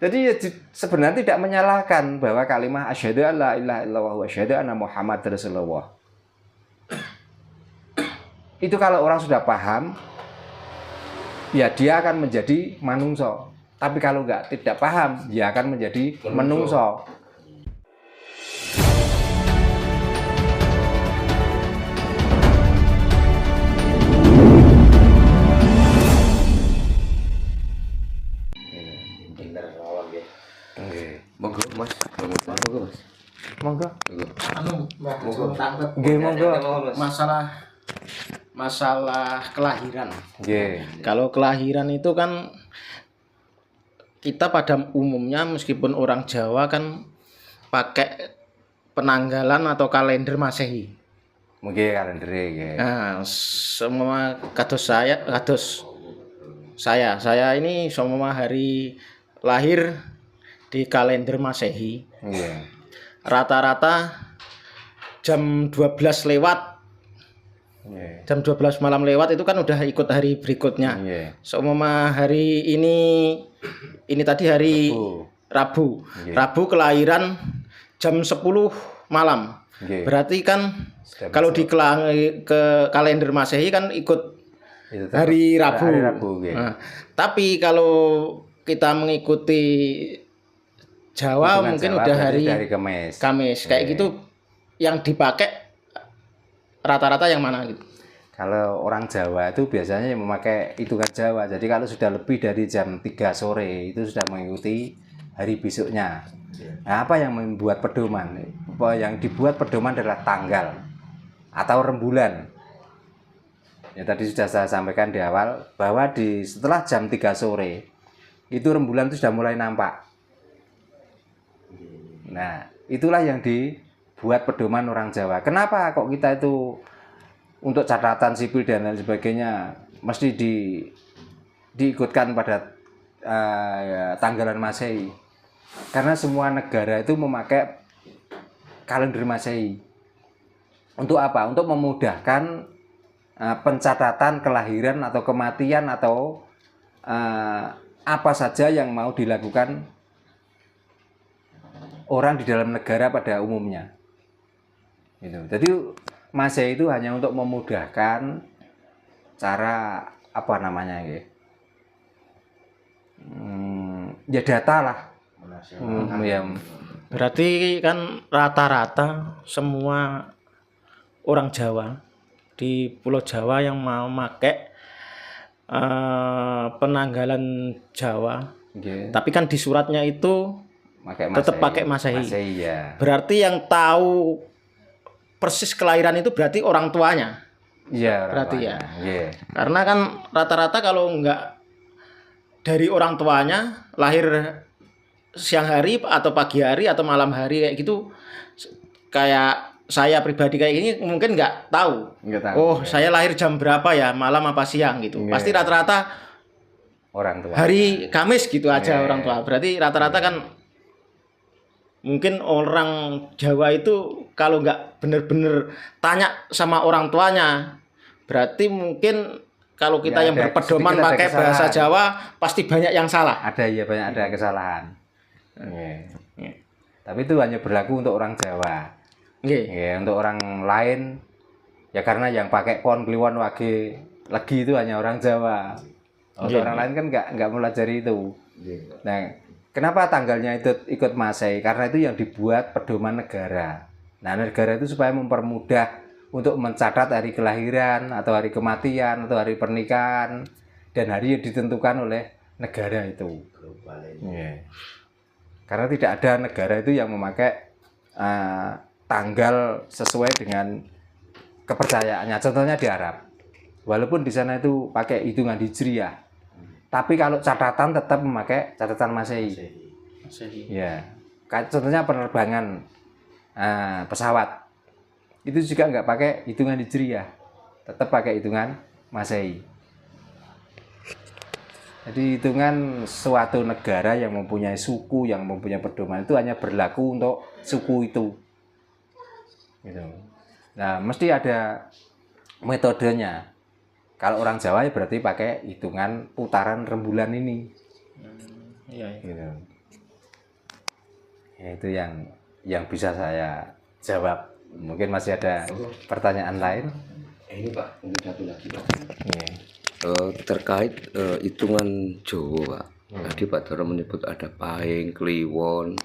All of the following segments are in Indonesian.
Jadi ya sebenarnya tidak menyalahkan bahwa kalimat asyhadu alla ilaha illallah wa asyhadu anna Muhammad Rasulullah. Itu kalau orang sudah paham, ya dia akan menjadi manungso. Tapi kalau tidak paham, dia akan menjadi menungso. Monggo Mas, monggo Mas. Monggo. Monggo. Monggo. Masalah kelahiran. Nggih. Kalau kelahiran itu kan kita pada umumnya meskipun orang Jawa kan pakai penanggalan atau kalender Masehi. Nggih kalender nggih. Nah, semua saya ini semua hari lahir di kalender Masehi. Nggih. Rata-rata jam 12 lewat. Nggih. Jam 12 malam lewat itu kan udah ikut hari berikutnya. Nggih. Seumpama hari ini tadi hari Rabu. Nggih. Rabu kelahiran jam 10 malam. Nggih. Berarti kan kalau di ke kalender Masehi kan ikut Itu hari Rabu. Hari Rabu nggih. Nah, tapi kalau kita mengikuti Jawa Hitungan mungkin Jawa udah berarti hari Kamis. Kayak Nggih. gitu yang dipakai rata-rata yang mana gitu. Kalau orang Jawa itu biasanya memakai hitungan Jawa. Jadi kalau sudah lebih dari jam 3 sore itu sudah mengikuti hari besoknya. Nah, apa yang membuat pedoman? Apa yang dibuat pedoman adalah tanggal atau rembulan. Ya tadi sudah saya sampaikan di awal bahwa setelah jam 3 sore itu rembulan itu sudah mulai nampak. Nah, itulah yang dibuat pedoman orang Jawa. Kenapa kok kita itu untuk catatan sipil dan lain sebagainya mesti diikutkan pada tanggalan Masehi? Karena semua negara itu memakai kalender Masehi. Untuk apa? Untuk memudahkan pencatatan kelahiran atau kematian atau apa saja yang mau dilakukan orang di dalam negara pada umumnya. Gitu. Jadi Masehi itu hanya untuk memudahkan cara apa namanya ya data lah. Ya. Berarti kan rata-rata semua orang Jawa di Pulau Jawa yang mau pakai penanggalan Jawa. Okay. Tapi kan di suratnya itu tetap pakai Masehi. Masehi ya. Berarti yang tahu persis kelahiran itu berarti orang tuanya. Iya, berarti ya. Yeah. Karena kan rata-rata kalau enggak dari orang tuanya lahir siang hari atau pagi hari atau malam hari kayak gitu, kayak saya pribadi kayak gini mungkin nggak tahu. Oh, saya lahir jam berapa ya, malam apa siang gitu. Pasti rata-rata orang tua. Hari Kamis gitu aja orang tua. Berarti rata-rata kan mungkin orang Jawa itu kalau nggak bener-bener tanya sama orang tuanya, berarti mungkin kalau kita yang berpedoman pakai bahasa Jawa pasti banyak yang salah. Ada ya, banyak ada kesalahan. Tapi itu hanya berlaku untuk orang Jawa. Untuk orang lain ya karena yang pakai kon kliwon wage legi itu hanya orang Jawa. Untuk orang lain kan nggak melajari itu. Nah, kenapa tanggalnya itu ikut Masehi? Karena itu yang dibuat pedoman negara. Nah, negara itu supaya mempermudah untuk mencatat hari kelahiran atau hari kematian atau hari pernikahan dan hari yang ditentukan oleh negara itu. Karena tidak ada negara itu yang memakai tanggal sesuai dengan kepercayaannya. Contohnya di Arab. Walaupun di sana itu pakai hitungan Hijriah, tapi kalau catatan tetap memakai catatan Masehi. Ya, contohnya penerbangan pesawat itu juga nggak pakai hitungan Hijriah, tetap pakai hitungan Masehi. Jadi hitungan suatu negara yang mempunyai suku, yang mempunyai pedoman itu hanya berlaku untuk suku itu. Gitu. Nah, mesti ada metodenya. Kalau orang Jawa ya berarti pakai hitungan putaran rembulan ini. Iya. Gitu. Ya, itu yang bisa saya jawab. Mungkin masih ada pertanyaan lain. Ini Pak, mungkin satu lagi Pak. Iya. Terkait hitungan Jawa Pak. Tadi Pak Doro menyebut ada Pahing, Kliwon,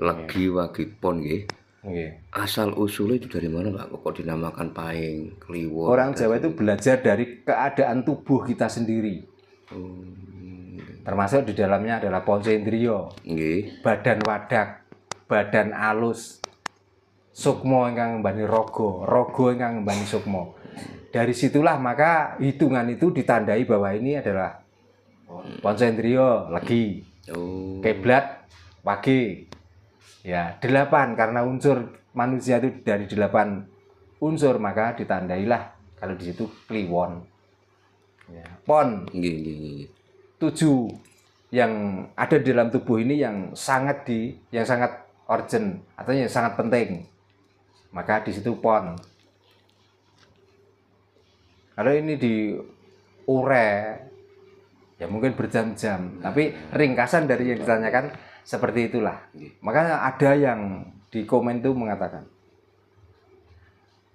Legi, Wage, Pon nggih. Iya. Asal usulnya itu dari mana Pak? Kok dinamakan Pahing, Kliwon? Orang Jawa itu belajar dari keadaan tubuh kita sendiri. Termasuk di dalamnya adalah ponsendrio, Nggih. badan wadak, badan alus, sukmo ingkang ngembani rogo, rogo ingkang ngembani sukmo. Dari situlah maka hitungan itu ditandai bahwa ini adalah ponsendrio, legi, Oh. kiblat, wage. Ya, 8 karena unsur manusia itu dari 8 unsur maka ditandailah kalau di situ kliwon. Ya, pon Nggih, nggih, nggih. 7 yang ada di dalam tubuh ini yang sangat urgent atau yang sangat penting. Maka di situ pon. Kalau ini diure ya mungkin berjam-jam, tapi ringkasan dari yang ditanyakan seperti itulah. Makanya ada yang di komen itu mengatakan,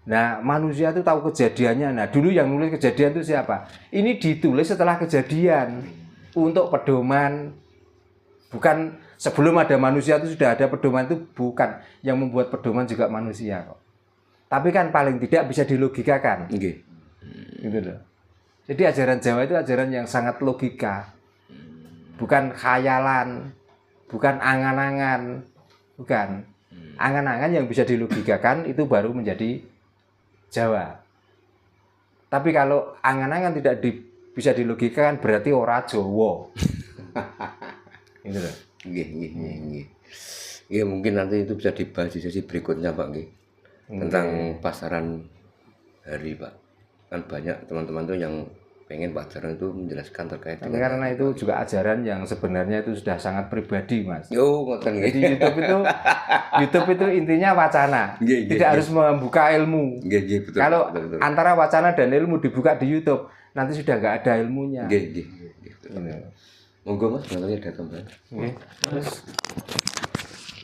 nah manusia itu tahu kejadiannya. Nah dulu yang nulis kejadian itu siapa? Ini ditulis setelah kejadian untuk pedoman, bukan sebelum ada manusia itu sudah ada pedoman. Itu bukan, yang membuat pedoman juga manusia kok. Tapi kan paling tidak bisa dilogikakan. Nggih. Gitu loh. Jadi ajaran Jawa itu ajaran yang sangat logika, bukan khayalan, bukan angan-angan, bukan angan-angan yang bisa dilogikakan itu baru menjadi Jawa. Tapi kalau angan-angan tidak bisa dilogikakan berarti ora Jawa. Gitu loh. Nggih, nggih, nggih, nggih. Ya mungkin nanti itu bisa dibahas di sesi berikutnya Pak nggih. Tentang pasaran hari Pak. Kan banyak teman-teman tuh yang pengen Pak Doro itu menjelaskan terkait Tapi karena itu juga ajaran yang sebenarnya itu sudah sangat pribadi, Mas. Yo, ngoten nggih. Jadi YouTube itu intinya wacana. Nggih, nggih, Tidak nggih. harus membuka ilmu. Nggih, nggih, betul. Kalau betul, betul. antara wacana dan ilmu dibuka di YouTube, nanti sudah nggak ada ilmunya. Nggih, nggih, nggih, betul. Gitu. Monggo Mas, barangkali ada tambahan. Oke. Terus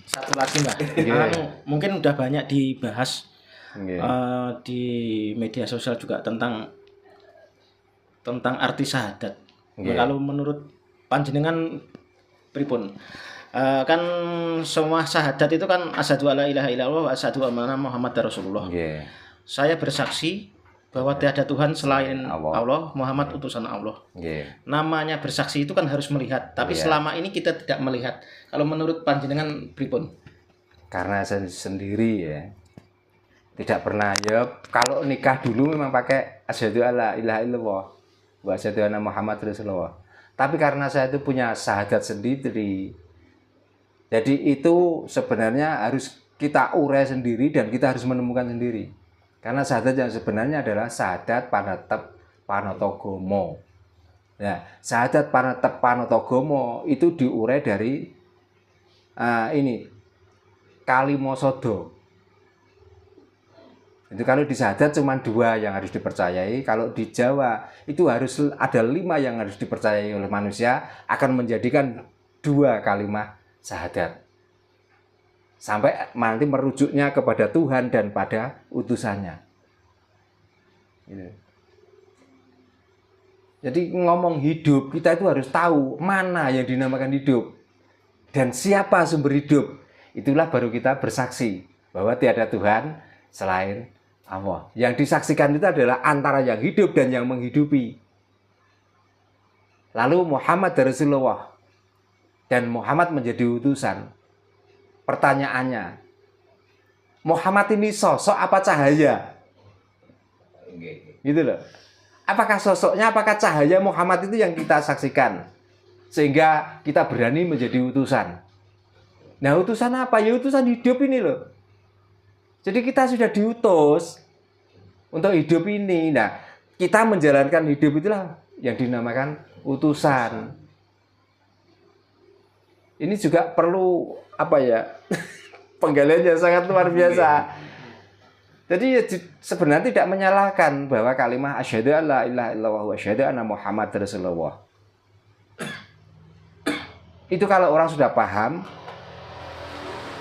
satu lagi Mbak, Iya. mungkin udah banyak dibahas Oke. di media sosial juga tentang arti syahadat. Iya. Kalau menurut panjenengan pripun? Kan semua syahadat itu kan asyhadu alla ilaha illallah wa asyhadu anna Muhammadar Rasulullah. Oke. Saya bersaksi bahwa tiada Tuhan selain Allah. Allah, Muhammad utusan Allah. Oke. Namanya bersaksi itu kan harus melihat, tapi Iya. selama ini kita tidak melihat. Kalau menurut panjenengan pripun? Karena saya sendiri ya tidak pernah ya, kalau nikah dulu memang pakai asyhadu alla ilaha illallah wa asyhadu anna Muhammad Rasulullah. Tapi karena saya itu punya syahadat sendiri, jadi itu sebenarnya harus kita urai sendiri dan kita harus menemukan sendiri. Karena syahadat yang sebenarnya adalah syahadat panatep panotogomo. Ya, syahadat panatep panotogomo itu diurai dari ini kalimosodo. Itu kalau di syahadat cuma 2 yang harus dipercayai. Kalau di Jawa itu harus ada 5 yang harus dipercayai oleh manusia, akan menjadikan 2 kalimat syahadat. Sampai nanti merujuknya kepada Tuhan dan pada utusannya. Gitu. Jadi ngomong hidup, kita itu harus tahu mana yang dinamakan hidup dan siapa sumber hidup. Itulah baru kita bersaksi bahwa tiada Tuhan selain Allah. Yang disaksikan itu adalah antara yang hidup dan yang menghidupi. Lalu Muhammad Rasulullah dan Muhammad menjadi utusan. Pertanyaannya, Muhammad ini sosok apa cahaya? Gitu loh. Apakah sosoknya, apakah cahaya Muhammad itu yang kita saksikan sehingga kita berani menjadi utusan? Nah, utusan apa? Ya utusan hidup ini loh. Jadi kita sudah diutus untuk hidup ini. Nah, kita menjalankan hidup itulah yang dinamakan utusan. Ini juga perlu apa ya? Penggalian yang sangat luar biasa. Jadi ya, sebenarnya tidak menyalahkan bahwa kalimat asyhadu alla ilaha illallah wa asyhadu anna Muhammad Rasulullah. Itu kalau orang sudah paham,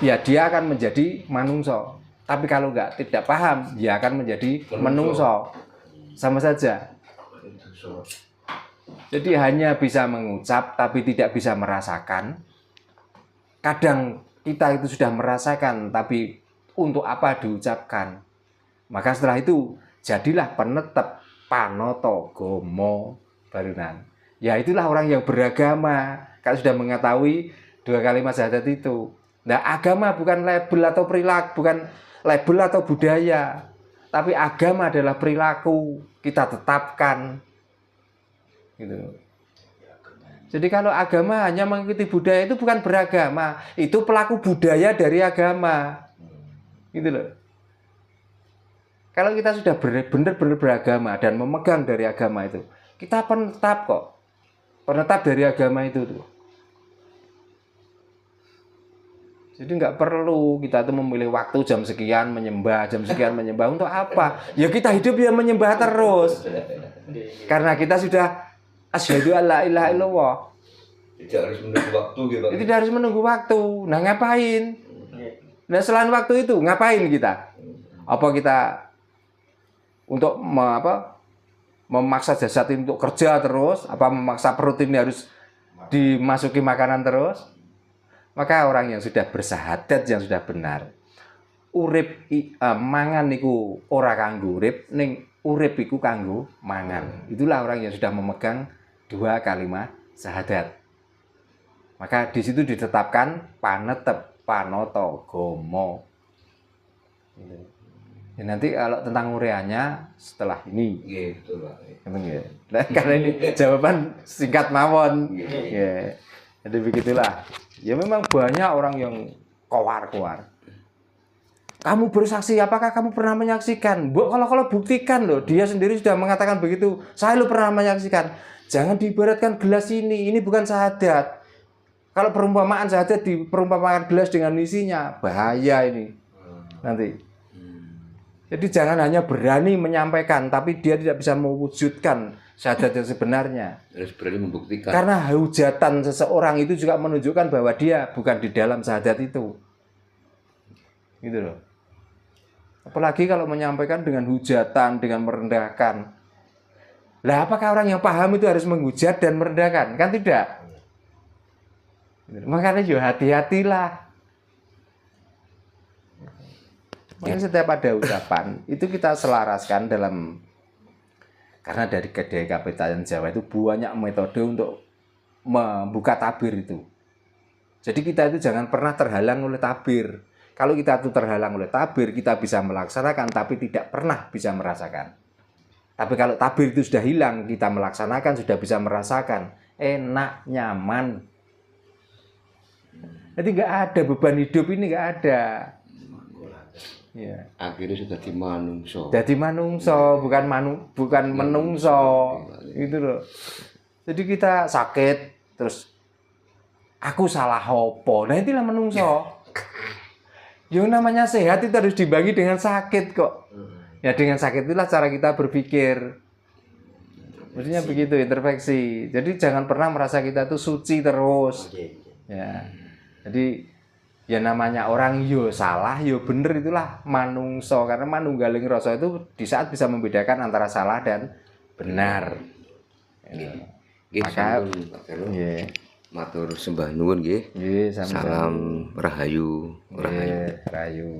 ya dia akan menjadi manungso. Tapi kalau tidak paham, dia akan menjadi menungso. Sama saja. Jadi hanya bisa mengucap tapi tidak bisa merasakan. Kadang kita itu sudah merasakan tapi untuk apa diucapkan. Maka setelah itu jadilah penetap panoto gomo barunan. Ya itulah orang yang beragama. Kalau sudah mengetahui 2 kalimat syahadat itu. Nah, agama bukan label atau perilaku, bukan label atau budaya. Tapi agama adalah perilaku kita tetapkan. Gitu. Jadi kalau agama hanya mengikuti budaya itu bukan beragama, itu pelaku budaya dari agama. Gitu loh. Kalau kita sudah benar-benar beragama dan memegang dari agama itu, kita penetap kok. Penetap dari agama itu tuh. Jadi nggak perlu kita tuh memilih waktu jam sekian menyembah, jam sekian menyembah untuk apa? Ya kita hidup ya menyembah terus. Karena kita sudah asyhadu alla ilaha illallah. Tidak harus menunggu waktu gitu. Tidak harus menunggu waktu. Nah, ngapain? Nah, selain waktu itu ngapain kita? Apa kita untuk memaksa jasad ini untuk kerja terus? Apa memaksa perut ini harus dimasuki makanan terus? Maka orang yang sudah bersahadat, yang sudah benar, urip mangan niku ora kanggo urip, ning urip iku kanggo mangan. Itulah orang yang sudah memegang 2 kalimat syahadat. Maka di situ ditetapkan panetep panoto gomo. Ya, nanti kalau tentang ureannya setelah ini. Iya, betul Pak. Ya. Nah, karena ini jawaban singkat mawon. Ya. Jadi begitulah. Ya memang banyak orang yang kowar-kowar. Kamu bersaksi, apakah kamu pernah menyaksikan? Kalau buktikan loh, dia sendiri sudah mengatakan begitu. Saya lo pernah menyaksikan. Jangan diibaratkan gelas ini bukan syahadat. Kalau perumpamaan syahadat diperumpamakan gelas dengan isinya, bahaya ini. Nanti. Jadi jangan hanya berani menyampaikan, tapi dia tidak bisa mewujudkan syahadat yang sebenarnya. Harus berani membuktikan. Karena hujatan seseorang itu juga menunjukkan bahwa dia bukan di dalam syahadat itu. Gitu loh. Apalagi kalau menyampaikan dengan hujatan, dengan merendahkan. Lah apakah orang yang paham itu harus menghujat dan merendahkan? Kan tidak. Makanya ya hati-hatilah. Makanya setiap ada ucapan itu kita selaraskan dalam, karena dari KDKPTN Jawa itu banyak metode untuk membuka tabir itu. Jadi kita itu jangan pernah terhalang oleh tabir. Kalau kita itu terhalang oleh tabir, kita bisa melaksanakan tapi tidak pernah bisa merasakan. Tapi kalau tabir itu sudah hilang, kita melaksanakan sudah bisa merasakan. Enak, nyaman. Jadi nggak ada beban hidup ini, nggak ada. Ya. Akhirnya sudah di manungso. Jadi manungso, bukan menungso. Gitu loh. Jadi kita sakit terus aku salah opo. Nah itulah menungso. Yang namanya sehat itu harus dibagi dengan sakit kok. Ya dengan sakit itulah cara kita berpikir. Maksudnya begitu, introspeksi. Jadi jangan pernah merasa kita tuh suci terus. Ya. Jadi ya namanya orang yo salah, yo bener, itulah manungso. Karena manunggaling rasa itu di saat bisa membedakan antara salah dan benar. Maka nggih, matur sembah nuwun nggih. Nggih, Salam rahayu, rahayu. Rahayu.